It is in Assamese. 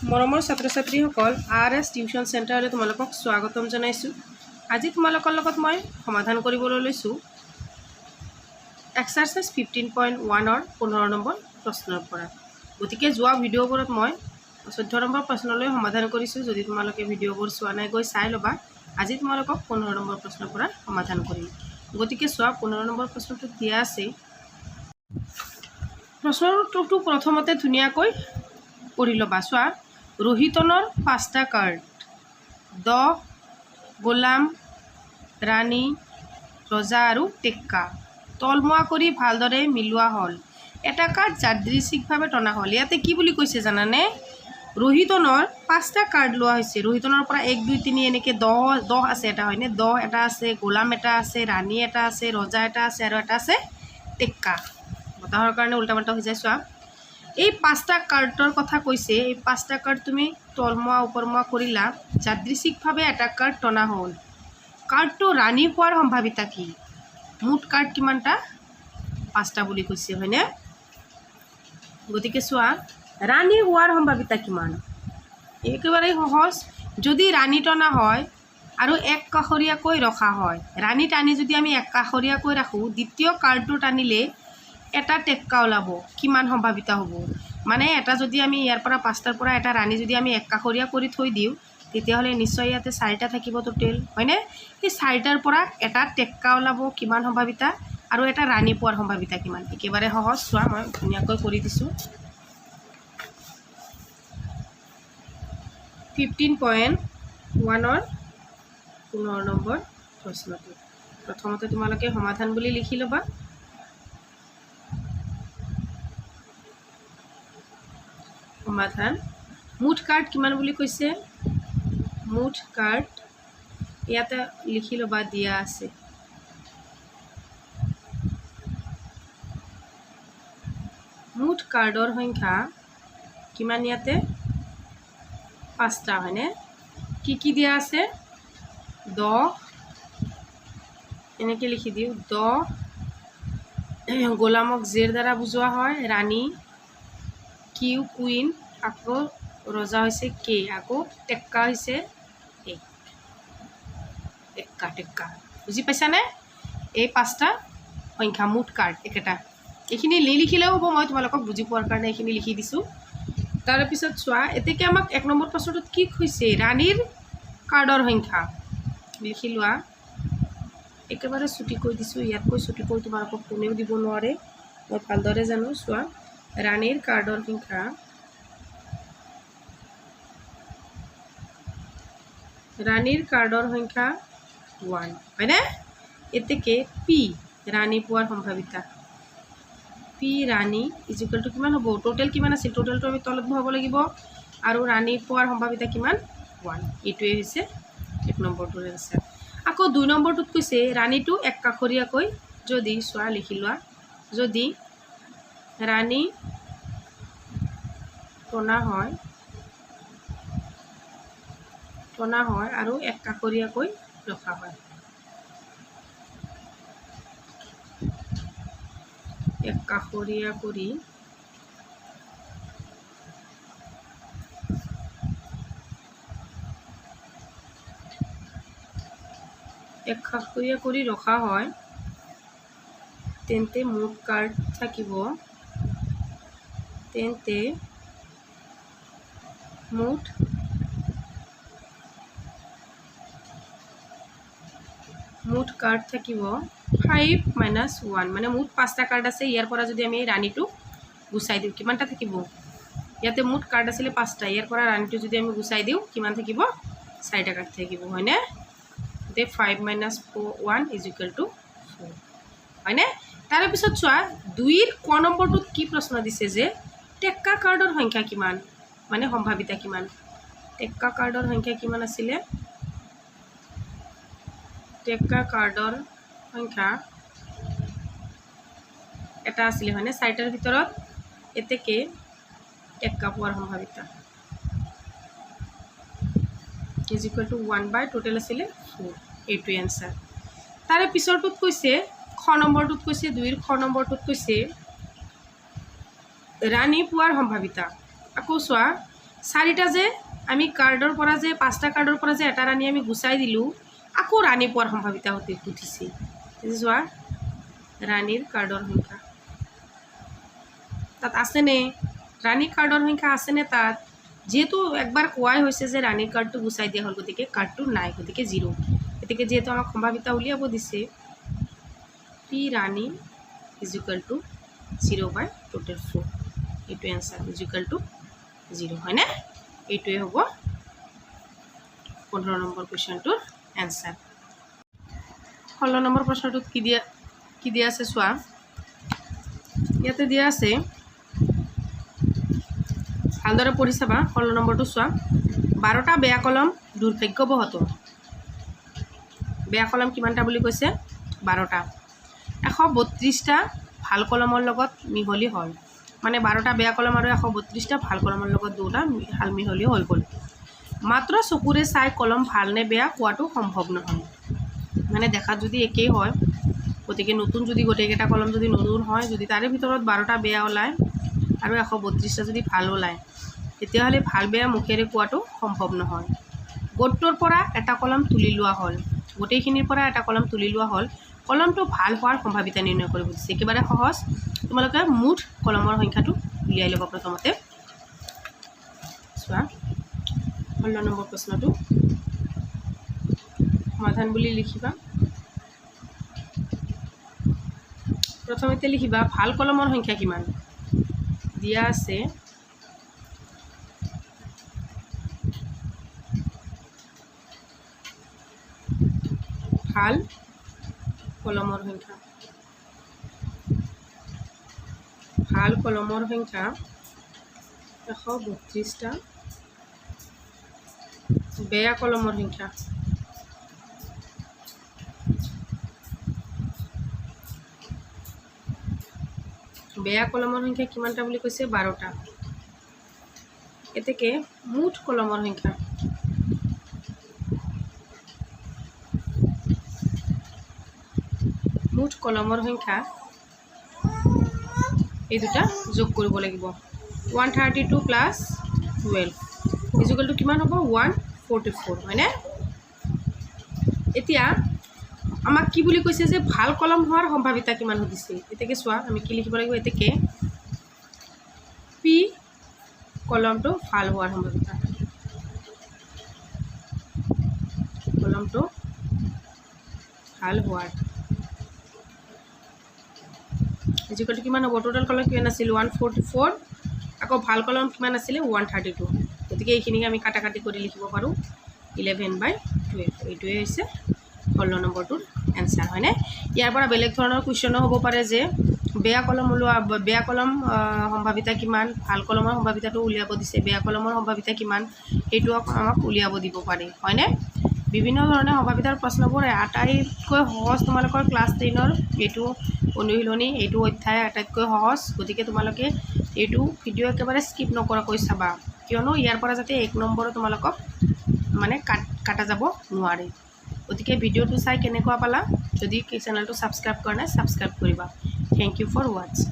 মৰমৰ ছাত্ৰ ছাত্ৰীসকল RS টিউশ্যন চেণ্টাৰলৈ তোমালোকক স্বাগতম জনাইছোঁ। আজি তোমালোকৰ লগত মই সমাধান কৰিবলৈ লৈছোঁ এক্সাৰচাইজ 15.1 15 নম্বৰ প্ৰশ্নৰ পৰা। গতিকে যোৱা ভিডিঅ'বোৰত মই 14 নম্বৰ প্ৰশ্নলৈ সমাধান কৰিছোঁ। যদি তোমালোকে ভিডিঅ'বোৰ চোৱা নাই গৈ চাই ল'বা। আজি তোমালোকক 15 নম্বৰ প্ৰশ্নৰ পৰা সমাধান কৰিম। গতিকে চোৱা 15 নম্বৰ প্ৰশ্নটো দিয়া আছে। প্ৰশ্নটো প্ৰথমতে ধুনীয়াকৈ পঢ়ি ল'বা। চোৱা, ৰোহিতনৰ 5টা কাৰ্ড দ, গোলাম, ৰাণী, ৰজা আৰু টেক্কা তলমুৱা কৰি ভালদৰে মিলোৱা হ'ল। এটা কাৰ্ড যাদৃচ্ছিকভাৱে টনা হ'ল। ইয়াতে কি বুলি কৈছে জানানে? ৰোহিতনৰ 5টা কাৰ্ড লোৱা হৈছে। ৰোহিতনৰ পৰা 1 2 3 এনেকৈ 10 আছে। এটা হয়নে? 10 এটা আছে, গোলাম এটা আছে, ৰাণী এটা আছে, ৰজা এটা আছে আৰু এটা আছে টেক্কা। বতাহৰ কাৰণে উল্টা পাল্টা হৈ যায়। চোৱা, এই 5টা কাৰ্ডৰ কথা কৈছে। এই 5টা কাৰ্ড তুমি তলমুৱা ওপৰমুৱা কৰিলা, যাদৃচ্ছিকভাৱে এটা কাৰ্ড টনা হ'ল। কাৰ্ডটো ৰাণী হোৱাৰ সম্ভাৱিতা কি? মুঠ কাৰ্ড কিমানটা? 5টা বুলি কৈছে, হয়নে? গতিকে চোৱা, ৰাণী হোৱাৰ সম্ভাৱিতা কিমান? একেবাৰে সহজ। যদি ৰাণী টনা হয় আৰু এক কাষৰীয়াকৈ ৰখা হয়, ৰাণী টানি যদি আমি এক কাষৰীয়াকৈ ৰাখোঁ, দ্বিতীয় কাৰ্ডটো টানিলে এটা টেক্কা ওলাব। কিমান সম্ভাৱিতা হ'ব? মানে এটা যদি আমি ইয়াৰ পৰা 5টাৰ পৰা এটা ৰাণী যদি আমি এক কাষৰীয়া কৰি থৈ দিওঁ, তেতিয়াহ'লে নিশ্চয় ইয়াতে 4টা থাকিব টোটেল, হয়নে? সেই 4টাৰ পৰা এটা টেক্কা ওলাব। কিমান সম্ভাৱিতা? আৰু এটা ৰাণী পোৱাৰ সম্ভাৱিতা কিমান? একেবাৰে সহজ। চোৱা, মই ধুনীয়াকৈ কৰি দিছোঁ। 15.1 15 নম্বৰ প্ৰশ্নটো প্ৰথমতে তোমালোকে সমাধান বুলি লিখি ল'বা। সমাধান। মুঠ কাৰ্ড কিমান বুলি কৈছে? মুঠ কাৰ্ড ইয়াতে লিখি ল'বা, দিয়া আছে। মুঠ কাৰ্ডৰ সংখ্যা কিমান? ইয়াতে 5টা, হয়নে? কি কি দিয়া আছে? 10 এনেকৈ লিখি দিওঁ। 10 গোলামক জেৰ দ্বাৰা বুজোৱা হয়, ৰাণী কিউ কুইন, আকৌ ৰজা হৈছে কে, আকৌ টেক্কা হৈছে টেক্কা। বুজি পাইছানে? এই 5টা সংখ্যা মুঠ কাৰ্ড একেটা। এইখিনি নিলিখিলেও হ'ব, মই তোমালোকক বুজি পোৱাৰ কাৰণে এইখিনি লিখি দিছোঁ। তাৰপিছত চোৱা, এতিয়া আমাক 1 নম্বৰ প্ৰশ্নটোত কি কৈছে? ৰাণীৰ কাৰ্ডৰ সংখ্যা লিখি লোৱা। একেবাৰে ছুটি কৈ দিছোঁ, ইয়াতকৈ ছুটিকৈ তোমালোকক কোনেও দিব নোৱাৰে, মই ভালদৰে জানো। চোৱা, ৰাণীৰ কাৰ্ডৰ সংখ্যা সংখ্যা 1, হয়নে? এতেকে পি ৰাণী পোৱাৰ সম্ভাৱিতা, পি ৰাণী ইজিকুৱেল টু কিমান হ'ব? টোটেল কিমান আছিল? টোটেলটো আমি তলত বহাব লাগিব। আৰু ৰাণী পোৱাৰ সম্ভাৱিতা কিমান? 1। এইটোৱে হৈছে 1 নম্বৰটোৰ এনচাৰ। আকৌ 2 নম্বৰটোত কৈছে ৰাণীটো এক কাষৰীয়াকৈ যদি, চোৱা লিখি লোৱা, যদি ৰাণী টনা হয় আৰু এক কাষৰীয়াকৈ ৰখা হয়। এক কাষৰীয়া কৰি ৰখা হয়, তেন্তে মুঠ কাৰ্ড থাকিব, মুঠ কাৰ্ড থাকিব 5 - 1, মানে মুঠ 5টা কাৰ্ড আছে। ইয়াৰ পৰা যদি আমি ৰাণীটো গুচাই দিওঁ, কিমানটা থাকিব? ইয়াতে মুঠ কাৰ্ড আছিলে 5টা, ইয়াৰ পৰা ৰাণীটো যদি আমি গুচাই দিওঁ, কিমান থাকিব? 4টা কাৰ্ড থাকিব, হয়নে? গতিকে 5 - 1 ইজিকুৱেল টু 4, হয়নে? তাৰপিছত চোৱা, 2ৰ ক নম্বৰটোত কি প্ৰশ্ন দিছে যে টেক্কা কাৰ্ডৰ সংখ্যা কিমান, মানে সম্ভাৱিতা কিমান? টেক্কা কাৰ্ডৰ সংখ্যা কিমান আছিলে? টেক্কা কাৰ্ডৰ সংখ্যা এটা আছিলে, হয়নে? 4টাৰ ভিতৰত এতেকে টেক্কা পোৱাৰ সম্ভাৱিতা ইজিকুৱেল টু 1 বাই টোটেল আছিলে 4। এইটোৱে এনচাৰ। তাৰে পিছৰটোত কৈছে, খ নম্বৰটোত কৈছে, 2ৰ খ নম্বৰটোত কৈছে ৰাণী পোৱাৰ সম্ভাৱিতা। আকৌ চোৱা, চাৰিটা যে আমি কাৰ্ডৰ পৰা যে 5টা কাৰ্ডৰ পৰা যে এটা ৰাণী আমি গুচাই দিলোঁ আকৌ ৰাণী পোৱাৰ সম্ভাৱিতা উঠিছে চোৱা ৰাণীৰ কাৰ্ডৰ সংখ্যা তাত আছেনে ৰাণী কাৰ্ডৰ সংখ্যা আছেনে তাত যেহেতু একবাৰ কোৱাই হৈছে যে ৰাণীৰ কাৰ্ডটো গুচাই দিয়া হ'ল গতিকে কাৰ্ডটো নাই গতিকে 0 গতিকে যেহেতু আমাক সম্ভাৱিতা উলিয়াব দিছে P Rani is equal to 0 / total 4 এইটো এনচাৰ ইজ ইকুৱেল টু 0 হয়নে এইটোৱে হ'ব 15 নম্বৰ কুৱেশ্যনটোৰ এনচাৰ 16 নম্বৰ প্ৰশ্নটোত কি দিয়া আছে চোৱা ইয়াতে দিয়া আছে ভালদৰে পঢ়ি চাবা 16 নম্বৰটো চোৱা 12টা বেয়া কলম দুৰ্ভাগ্যবশতঃ বেয়া কলম কিমানটা বুলি কৈছে 12টা 132টা ভাল কলমৰ লগত মিহলি হ'ল মানে 12টা বেয়া কলম আৰু 132টা ভাল কলমৰ লগত দুটা হাল মিহলি হৈ গ'ল মাত্ৰ চকুৰে চাই কলম ভাল নে বেয়া কোৱাটো সম্ভৱ নহয় মানে দেখাত যদি একেই হয় গতিকে নতুন যদি গোটেইকেইটা কলম যদি নতুন হয় যদি তাৰে ভিতৰত 12টা বেয়া ওলায় আৰু 132টা যদি ভাল ওলায় তেতিয়াহ'লে ভাল বেয়া মুখেৰে কোৱাটো সম্ভৱ নহয় গোটটোৰ পৰা এটা কলম তুলি লোৱা হ'ল গোটেইখিনিৰ পৰা এটা কলম তুলি লোৱা হ'ল কলমটো ভাল হোৱাৰ সম্ভাৱিতা নিৰ্ণয় কৰিব দিছে একেবাৰে সহজ তোমালোকে মুঠ কলমৰ সংখ্যাটো উলিয়াই ল'ব প্ৰথমতে চোৱা 16 নম্বৰ প্ৰশ্নটো সমাধান বুলি লিখিবা প্ৰথমতে লিখিবা ভাল কলমৰ সংখ্যা কিমান দিয়া আছে ভাল কলমৰ সংখ্যা ভাল কলমৰ সংখ্যা 132টা বেয়া কলমৰ সংখ্যা বেয়া কলমৰ সংখ্যা কিমানটা বুলি কৈছে 12টা এতেকে মুঠ কলমৰ সংখ্যা মুঠ কলমৰ সংখ্যা এই দুটা যোগ কৰিব লাগিব 132 প্লাছ 12 ইকুৱেল টু কিমান হ'ব 144 হয়নে এতিয়া আমাক কি বুলি কৈছে যে ভাল কলম হোৱাৰ সম্ভাৱিতা কিমান সুধিছে এতেকে চোৱা আমি কি লিখিব লাগিব এতেকে পি কলমটো ভাল হোৱাৰ সম্ভাৱিতা কলমটো ভাল হোৱাৰ ইকুৱেল টু কিমান হ'ব টোটেল কলম কিমান আছিল 144 আকৌ ভাল কলম কিমান আছিলে 132 গতিকে এইখিনিকে আমি কাটাকাটি কৰি লিখিব পাৰোঁ 11/12 এইটোৱে হৈছে 16 নম্বৰটোৰ এনচাৰ হয়নে ইয়াৰ পৰা বেলেগ ধৰণৰ কুৱেশ্যনো হ'ব পাৰে যে বেয়া কলম বেয়া কলম সম্ভাৱিতা কিমান ভাল কলমৰ সম্ভাৱিতাটো উলিয়াব দিছে বেয়া কলমৰ সম্ভাৱিতা কিমান সেইটো আমাক উলিয়াব দিব পাৰে হয়নে বিভিন্ন ধৰণে সম্ভাৱিতাৰ প্ৰশ্নবোৰ আটাইতকৈ সহজ তোমালোকৰ ক্লাছ 10ৰ এইটো অনুশীলনী এইটো অধ্যায় আটাইতকৈ সহজ গতিকে তোমালোকে এইটো ভিডিঅ' একেবাৰে স্কিপ নকৰাকৈ চাবা কিয়নো ইয়াৰ পৰা যাতে 1 নম্বৰ তোমালোকক মানে কাটা যাব নোৱাৰে গতিকে ভিডিঅ'টো চাই কেনেকুৱা পালা যদি চেনেলটো ছাবস্ক্ৰাইব কৰা নাই ছাবস্ক্ৰাইব কৰিবা থ্যাংক ইউ ফৰ ৱাচিং